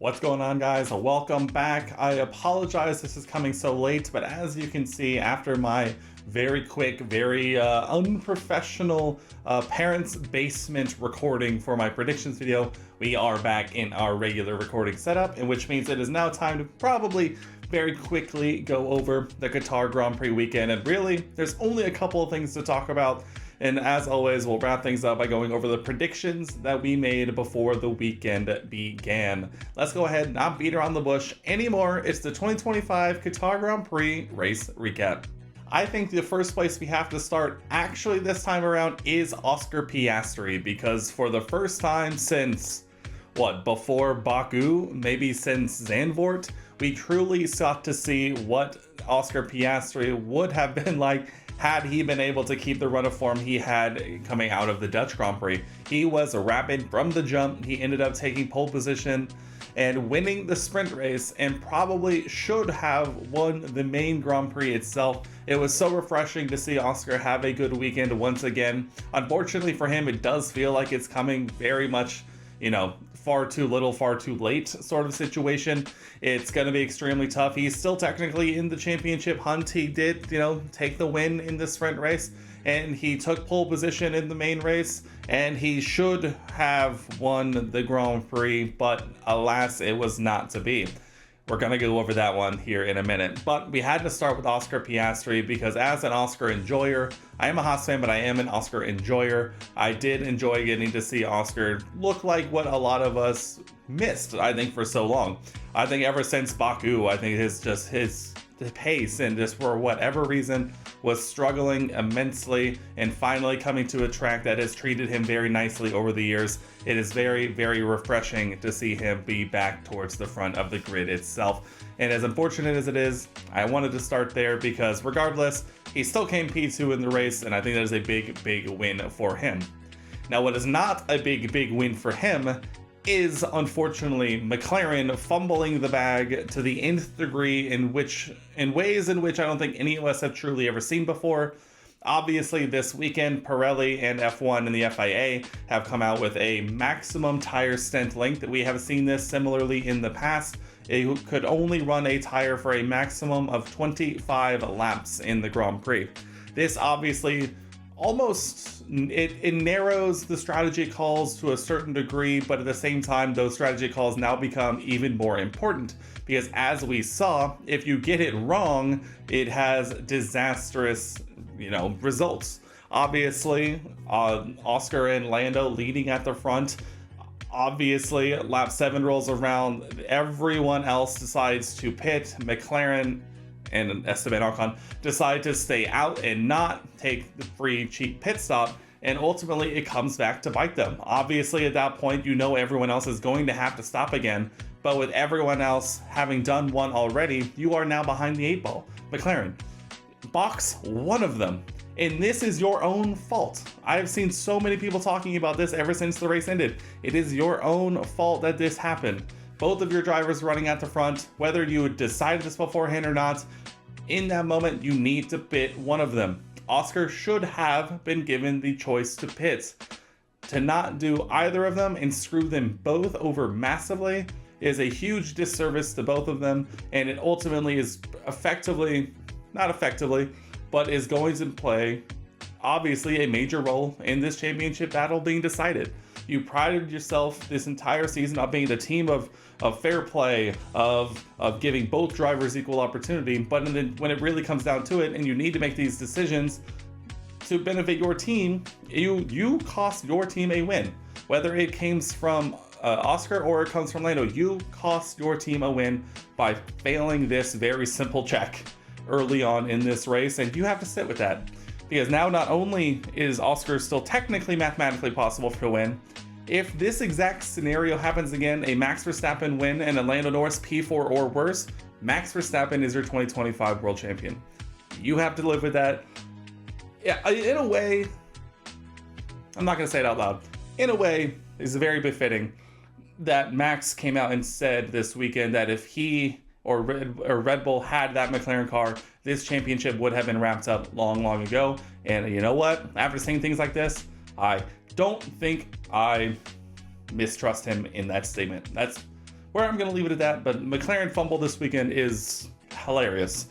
What's going on, guys? Welcome back. I apologize this is coming so late, but as you can see, after my very quick, very unprofessional parents' basement recording for my predictions video, we are back in our regular recording setup, and which means it is now time to probably very quickly go over the Qatar Grand Prix weekend. And really, there's only a couple of things to talk about. And as always, we'll wrap things up by going over the predictions that we made before the weekend began. Let's go ahead and not beat around the bush anymore. It's the 2025 Qatar Grand Prix race recap. I think the first place we have to start actually this time around is Oscar Piastri, because for the first time since, before Baku, maybe since Zandvoort, we truly sought to see what Oscar Piastri would have been like had he been able to keep the run of form he had coming out of the Dutch Grand Prix. He was rapid from the jump. He ended up taking pole position and winning the sprint race, and probably should have won the main Grand Prix itself. It was so refreshing to see Oscar have a good weekend once again. Unfortunately for him, it does feel like it's coming very much, far too little, far too late sort of situation. It's going to be extremely tough. He's still technically in the championship hunt. He did, take the win in the sprint race, and he took pole position in the main race, and he should have won the Grand Prix, but alas, it was not to be. We're going to go over that one here in a minute. But we had to start with Oscar Piastri because as an Oscar enjoyer, I am a Haas fan, but I am an Oscar enjoyer. I did enjoy getting to see Oscar look like what a lot of us missed, I think, for so long. I think ever since Baku, I think his pace and just for whatever reason was struggling immensely, and finally coming to a track that has treated him very nicely over the years. It is very, very refreshing to see him be back towards the front of the grid itself. And as unfortunate as it is, I wanted to start there because regardless, he still came P2 in the race, and I think that is a big, big win for him. Now, what is not a big, big win for him is unfortunately McLaren fumbling the bag to the nth degree in ways in which I don't think any of us have truly ever seen before. Obviously, this weekend, Pirelli and F1 and the FIA have come out with a maximum tire stint length. We have seen this similarly in the past. It could only run a tire for a maximum of 25 laps in the Grand Prix. This obviously it narrows the strategy calls to a certain degree, but at the same time, those strategy calls now become even more important because, as we saw, if you get it wrong, it has disastrous, results. Obviously, Oscar and Lando leading at the front. Obviously, lap 7 rolls around, everyone else decides to pit. McLaren and Esteban Ocon decide to stay out and not take the free cheap pit stop, and ultimately it comes back to bite them. Obviously, at that point, everyone else is going to have to stop again, but with everyone else having done one already, you are now behind the 8 ball. McLaren, box one of them, and this is your own fault. I've seen so many people talking about this ever since the race ended. It is your own fault that this happened. Both of your drivers running at the front, whether you decided this beforehand or not, in that moment, you need to pit one of them. Oscar should have been given the choice to pit. To not do either of them and screw them both over massively is a huge disservice to both of them, and it ultimately is not effectively, but is going to play, obviously, a major role in this championship battle being decided. You prided yourself this entire season on being the team of fair play, of giving both drivers equal opportunity, but when it really comes down to it and you need to make these decisions to benefit your team, you cost your team a win. Whether it comes from Oscar or it comes from Lando, you cost your team a win by failing this very simple check early on in this race, and you have to sit with that. Because now not only is Oscar still technically mathematically possible for a win, if this exact scenario happens again, a Max Verstappen win and a Lando Norris P4 or worse, Max Verstappen is your 2025 world champion. You have to live with that. Yeah, in a way, I'm not going to say it out loud. In a way, it's very befitting that Max came out and said this weekend that if he or Red Bull had that McLaren car, this championship would have been wrapped up long, long ago. And you know what? After saying things like this, I don't think I mistrust him in that statement. That's where I'm going to leave it at that. But McLaren fumble this weekend is hilarious.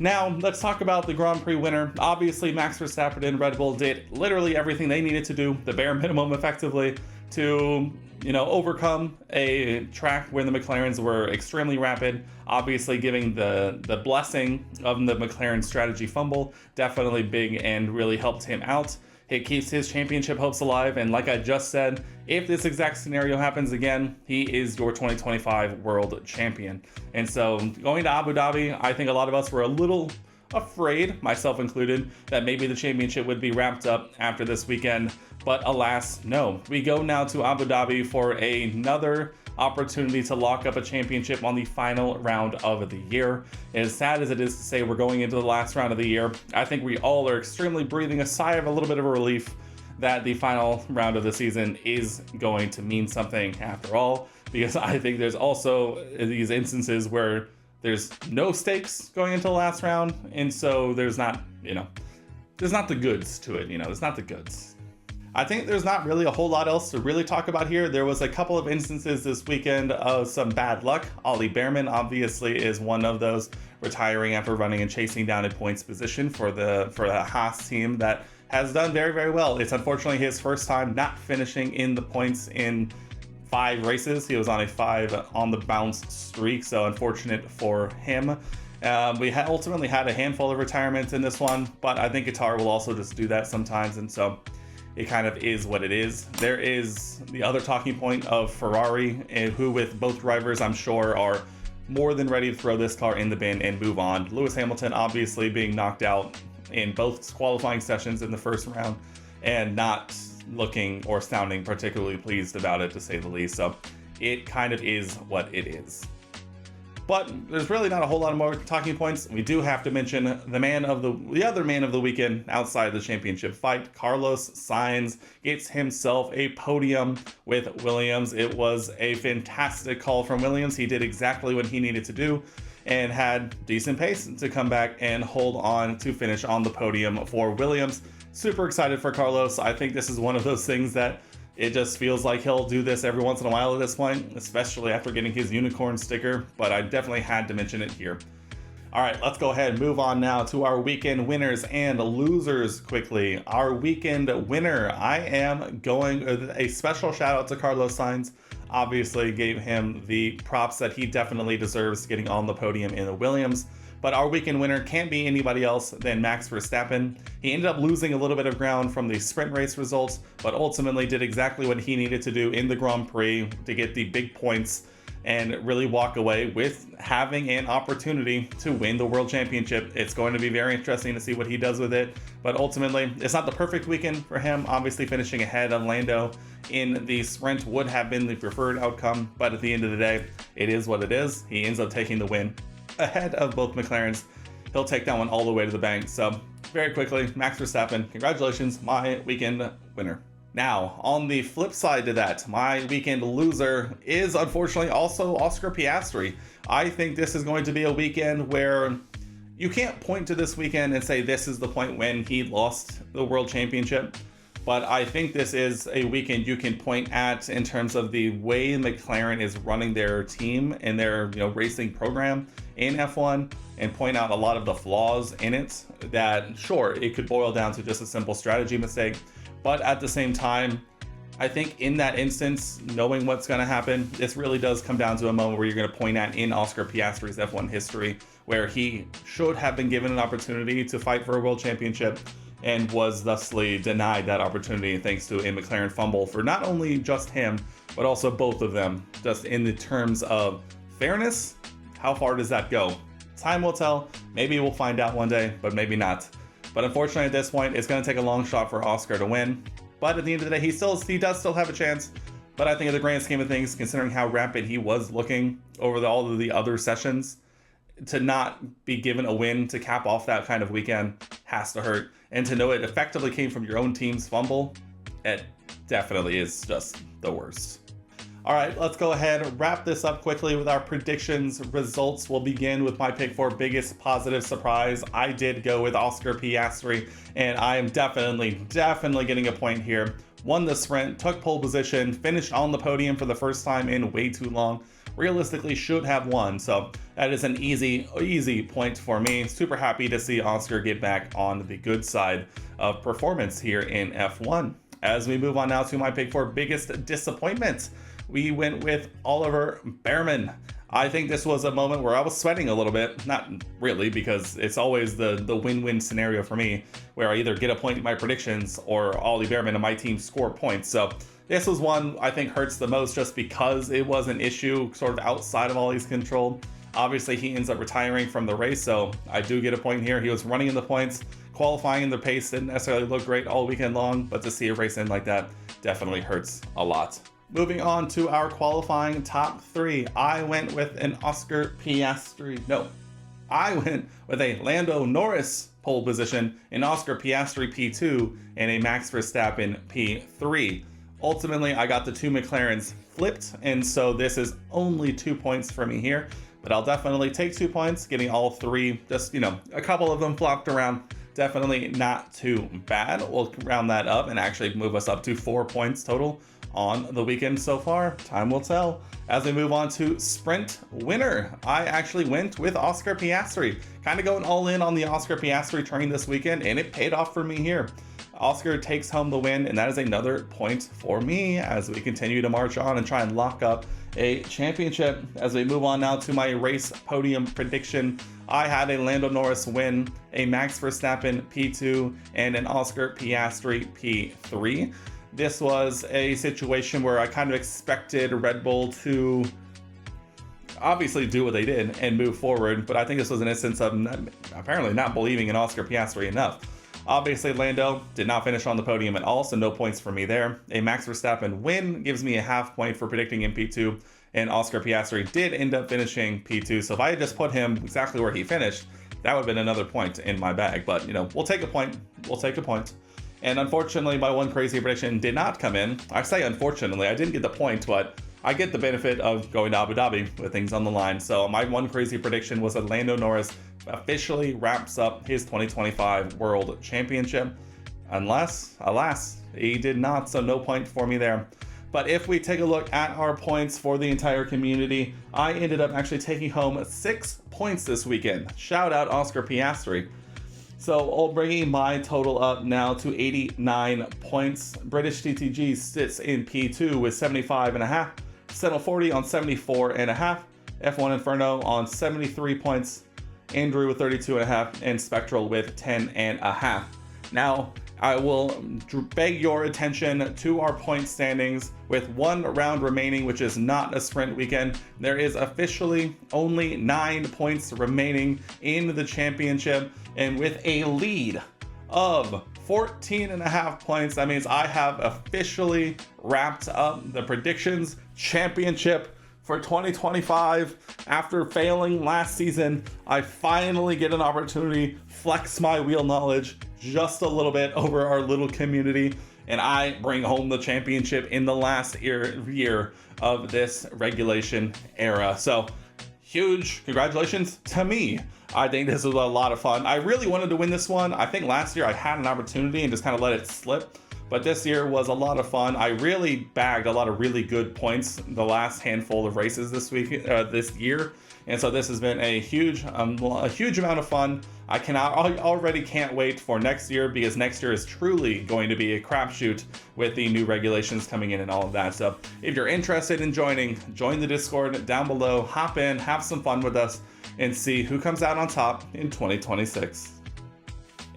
Now, let's talk about the Grand Prix winner. Obviously, Max Verstappen and Red Bull did literally everything they needed to do, the bare minimum effectively, to, overcome a track where the McLarens were extremely rapid. Obviously, giving the blessing of the McLaren strategy fumble, definitely big and really helped him out. It keeps his championship hopes alive, and like I just said, if this exact scenario happens again, he is your 2025 world champion. And so going to Abu Dhabi, I think a lot of us were a little afraid, myself included, that maybe the championship would be wrapped up after this weekend. But alas, no. We go now to Abu Dhabi for another opportunity to lock up a championship on the final round of the year. As sad as it is to say we're going into the last round of the year, I think we all are extremely breathing a sigh of a little bit of a relief that the final round of the season is going to mean something after all, because I think there's also these instances where there's no stakes going into the last round, and so there's not the goods to it, there's not the goods. I think there's not really a whole lot else to really talk about here. There was a couple of instances this weekend of some bad luck. Ollie Behrman obviously is one of those, retiring after running and chasing down a points position for the Haas team that has done very, very well. It's unfortunately his first time not finishing in the points in 5 races. He was on a 5 on the bounce streak, so unfortunate for him. We ultimately had a handful of retirements in this one, but I think Qatar will also just do that sometimes, and so it kind of is what it is. There is the other talking point of Ferrari, who with both drivers I'm sure are more than ready to throw this car in the bin and move on. Lewis Hamilton obviously being knocked out in both qualifying sessions in the first round and not looking or sounding particularly pleased about it, to say the least. So it kind of is what it is. But there's really not a whole lot more talking points. We do have to mention the other man of the weekend outside the championship fight. Carlos Sainz gets himself a podium with Williams. It was a fantastic call from Williams. He did exactly what he needed to do and had decent pace to come back and hold on to finish on the podium for Williams. Super excited for Carlos. I think this is one of those things that it just feels like he'll do this every once in a while at this point, especially after getting his unicorn sticker, but I definitely had to mention it here. All right, let's go ahead and move on now to our weekend winners and losers quickly. Our weekend winner, I am going a special shout out to Carlos Sainz. Obviously gave him the props that he definitely deserves, getting on the podium in the Williams. But our weekend winner can't be anybody else than Max Verstappen. He ended up losing a little bit of ground from the sprint race results, but ultimately did exactly what he needed to do in the Grand Prix to get the big points and really walk away with having an opportunity to win the World Championship. It's going to be very interesting to see what he does with it, but ultimately it's not the perfect weekend for him. Obviously finishing ahead of Lando in the sprint would have been the preferred outcome, but at the end of the day, it is what it is. He ends up taking the win ahead of both McLarens. He'll take that one all the way to the bank. So very quickly, Max Verstappen, congratulations, my weekend winner. Now, on the flip side to that, my weekend loser is unfortunately also Oscar Piastri. I think this is going to be a weekend where you can't point to this weekend and say this is the point when he lost the World Championship. But I think this is a weekend you can point at in terms of the way McLaren is running their team and their racing program in F1, and point out a lot of the flaws in it that, sure, it could boil down to just a simple strategy mistake. But at the same time, I think in that instance, knowing what's going to happen, this really does come down to a moment where you're going to point at in Oscar Piastri's F1 history, where he should have been given an opportunity to fight for a world championship and was thusly denied that opportunity thanks to a McLaren fumble for not only just him, but also both of them. Just in the terms of fairness, how far does that go? Time will tell. Maybe we'll find out one day, but maybe not. But unfortunately at this point, it's going to take a long shot for Oscar to win. But at the end of the day, he does still have a chance. But I think in the grand scheme of things, considering how rapid he was looking over all of the other sessions, to not be given a win to cap off that kind of weekend has to hurt. And to know it effectively came from your own team's fumble, it definitely is just the worst. All right, let's go ahead and wrap this up quickly with our predictions. Results will begin with my pick for biggest positive surprise. I did go with Oscar Piastri, and I am definitely getting a point here won the sprint, took pole position, finished on the podium for the first time in way too long. Realistically should have won, so that is an easy point for me. Super happy to see Oscar get back on the good side of performance here in F1. As we move on now to my pick for biggest disappointment, we went with Oliver Behrman. I think this was a moment where I was sweating a little bit. Not really, because it's always the win-win scenario for me, where I either get a point in my predictions or Ollie Behrman and my team score points. So this was one I think hurts the most just because it was an issue sort of outside of Ollie's control. Obviously, he ends up retiring from the race, so I do get a point here. He was running in the points, qualifying in the pace, didn't necessarily look great all weekend long, but to see a race end like that definitely hurts a lot. Moving on to our qualifying top three, I went with an Oscar Piastri. No, I went with a Lando Norris pole position, an Oscar Piastri P2, and a Max Verstappen P3. Ultimately, I got the two McLarens flipped, and so this is only 2 points for me here, but I'll definitely take 2 points, getting all three, just, a couple of them flopped around. Definitely not too bad. We'll round that up and actually move us up to 4 points total on the weekend so far. Time will tell. As we move on to sprint winner, I actually went with Oscar Piastri. Kind of going all in on the Oscar Piastri train this weekend, and it paid off for me here. Oscar takes home the win, and that is another point for me as we continue to march on and try and lock up a championship. As we move on now to my race podium prediction, I had a Lando Norris win, a Max Verstappen P2, and an Oscar Piastri P3. This was a situation where I kind of expected Red Bull to obviously do what they did and move forward, but I think this was an instance of apparently not believing in Oscar Piastri enough. Obviously, Lando did not finish on the podium at all, so no points for me there. A Max Verstappen win gives me a half point for predicting in P2, and Oscar Piastri did end up finishing P2, so if I had just put him exactly where he finished, that would have been another point in my bag. But, we'll take a point. We'll take a point. And unfortunately, my one crazy prediction did not come in. I say unfortunately, I didn't get the point, but I get the benefit of going to Abu Dhabi with things on the line. So my one crazy prediction was that Lando Norris officially wraps up his 2025 World Championship. Unless, alas, he did not, so no point for me there. But if we take a look at our points for the entire community, I ended up actually taking home 6 points this weekend. Shout out Oscar Piastri. So bringing my total up now to 89 points. British TTG sits in P2 with 75.5, Settle 40 on 74.5, F1 Inferno on 73 points, Andrew with 32.5, and Spectral with 10.5. Now, I will beg your attention to our point standings with 1 round remaining, which is not a sprint weekend. There is officially only 9 points remaining in the championship, and with a lead of 14.5 points, that means I have officially wrapped up the predictions championship for 2025. After failing last season, I finally get an opportunity to flex my wheel knowledge just a little bit over our little community, and I bring home the championship in the last year of this regulation era. So huge congratulations to me. I think this was a lot of fun. I really wanted to win this one. I think last year I had an opportunity and just kind of let it slip, but this year was a lot of fun. I really bagged a lot of really good points the last handful of races this year, and so this has been a huge amount of fun. I already can't wait for next year, because next year is truly going to be a crapshoot with the new regulations coming in and all of that. So if you're interested in join the Discord down below, hop in, have some fun with us, and see who comes out on top in 2026.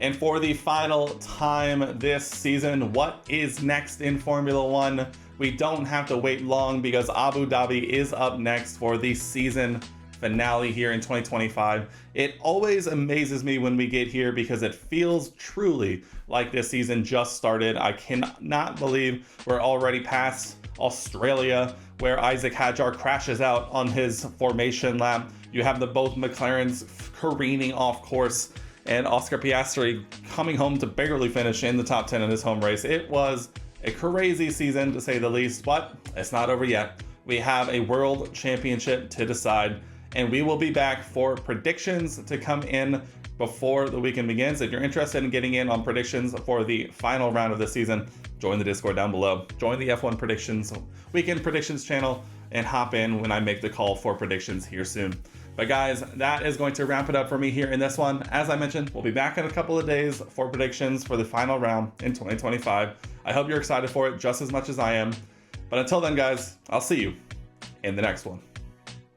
And for the final time this season, what is next in Formula One? We don't have to wait long, because Abu Dhabi is up next for the season finale here in 2025. It always amazes me when we get here, because it feels truly like this season just started. I cannot believe we're already past Australia, where Isaac Hadjar crashes out on his formation lap. You have both McLarens careening off course, and Oscar Piastri coming home to barely finish in the top 10 in his home race. It was a crazy season, to say the least, but it's not over yet. We have a world championship to decide, and we will be back for predictions to come in before the weekend begins. If you're interested in getting in on predictions for the final round of the season, join the Discord down below, join the F1 predictions, weekend predictions channel, and hop in when I make the call for predictions here soon. But guys, that is going to wrap it up for me here in this one. As I mentioned, we'll be back in a couple of days for predictions for the final round in 2025. I hope you're excited for it just as much as I am. But until then, guys, I'll see you in the next one.